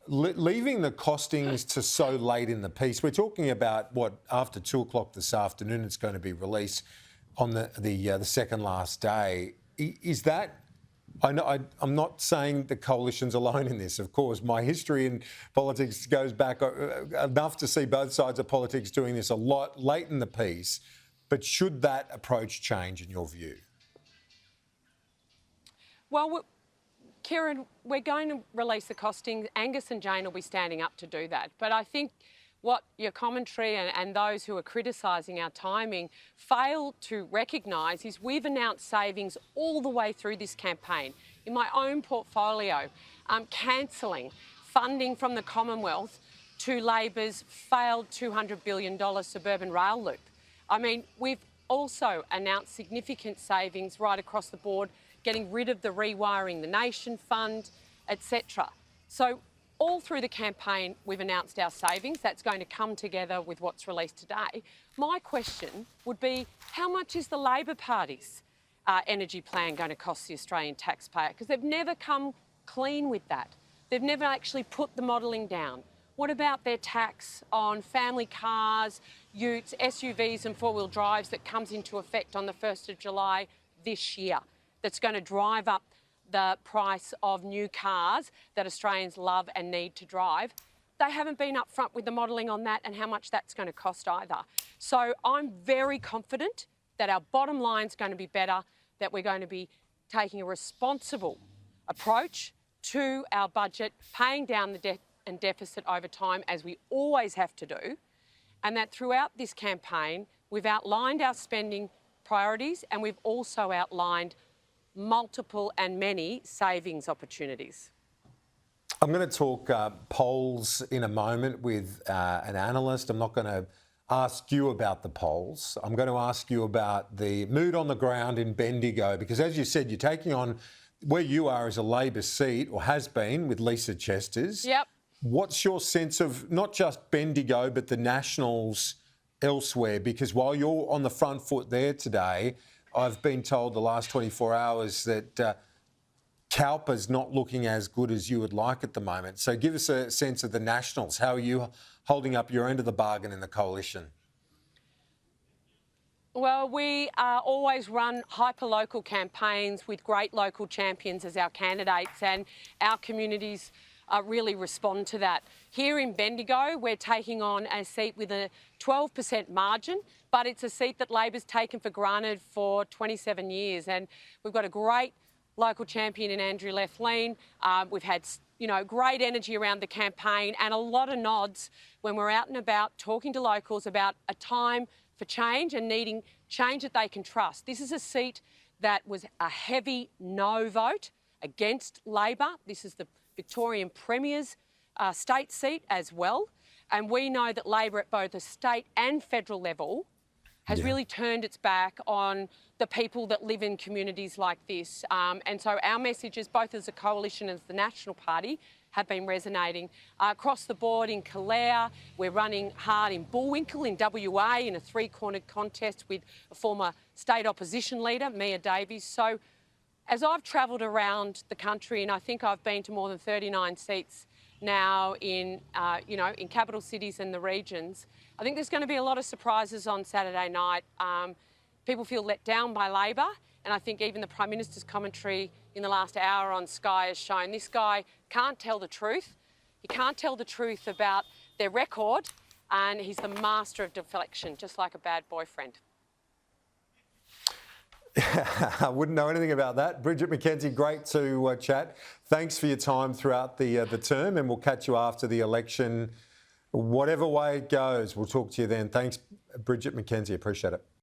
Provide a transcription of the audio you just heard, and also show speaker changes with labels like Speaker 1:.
Speaker 1: leaving the costings to so late in the piece, we're talking about what, after 2 o'clock this afternoon, it's going to be released on the second last day. Is that? I'm not saying the coalition's alone in this. Of course, my history in politics goes back enough to see both sides of politics doing this a lot late in the piece. But should that approach change in your view?
Speaker 2: Well, Kieran, we're going to release the costings. Angus and Jane will be standing up to do that. But I think what your commentary and those who are criticising our timing fail to recognise is we've announced savings all the way through this campaign. In my own portfolio, cancelling funding from the Commonwealth to Labor's failed $200 billion suburban rail loop. I mean, we've also announced significant savings right across the board, getting rid of the Rewiring the Nation fund, etc. So all through the campaign, we've announced our savings. That's going to come together with what's released today. My question would be, how much is the Labor Party's energy plan going to cost the Australian taxpayer? Because they've never come clean with that. They've never actually put the modelling down. What about their tax on family cars, utes, SUVs and four-wheel drives that comes into effect on the 1st of July this year? That's going to drive up the price of new cars that Australians love and need to drive. They haven't been upfront with the modelling on that and how much that's going to cost either. So I'm very confident that our bottom line's going to be better, that we're going to be taking a responsible approach to our budget, paying down the debt and deficit over time, as we always have to do, and that throughout this campaign, we've outlined our spending priorities and we've also outlined multiple and many savings opportunities.
Speaker 1: I'm going to talk polls in a moment with an analyst. I'm not going to ask you about the polls. I'm going to ask you about the mood on the ground in Bendigo, because as you said, you're taking on where you are as a Labor seat, or has been, with Lisa Chesters.
Speaker 2: Yep.
Speaker 1: What's your sense of not just Bendigo, but the Nationals elsewhere? Because while you're on the front foot there today, I've been told the last 24 hours that Cowper's not looking as good as you would like at the moment. So give us a sense of the Nationals. How are you holding up your end of the bargain in the coalition?
Speaker 2: Well, we always run hyper-local campaigns with great local champions as our candidates, and our communities really respond to that. Here in Bendigo, we're taking on a seat with a 12% margin, but it's a seat that Labor's taken for granted for 27 years. And we've got a great local champion in Andrew Lethlean. We've had, great energy around the campaign and a lot of nods when we're out and about talking to locals about a time for change and needing change that they can trust. This is a seat that was a heavy no vote against Labor. This is the Victorian Premier's state seat as well. And we know that Labor at both a state and federal level has really turned its back on the people that live in communities like this. And so our messages, both as a coalition and as the National Party, have been resonating across the board in Calare. We're running hard in Bullwinkle in WA in a three-cornered contest with a former state opposition leader, Mia Davies. So as I've travelled around the country, and I think I've been to more than 39 seats now in capital cities and the regions, I think there's going to be a lot of surprises on Saturday night. People feel let down by Labor, and I think even the Prime Minister's commentary in the last hour on Sky has shown this guy can't tell the truth. He can't tell the truth about their record, and he's the master of deflection, just like a bad boyfriend.
Speaker 1: I wouldn't know anything about that. Bridget McKenzie, great to chat. Thanks for your time throughout the term, and we'll catch you after the election. Whatever way it goes, we'll talk to you then. Thanks, Bridget McKenzie. Appreciate it.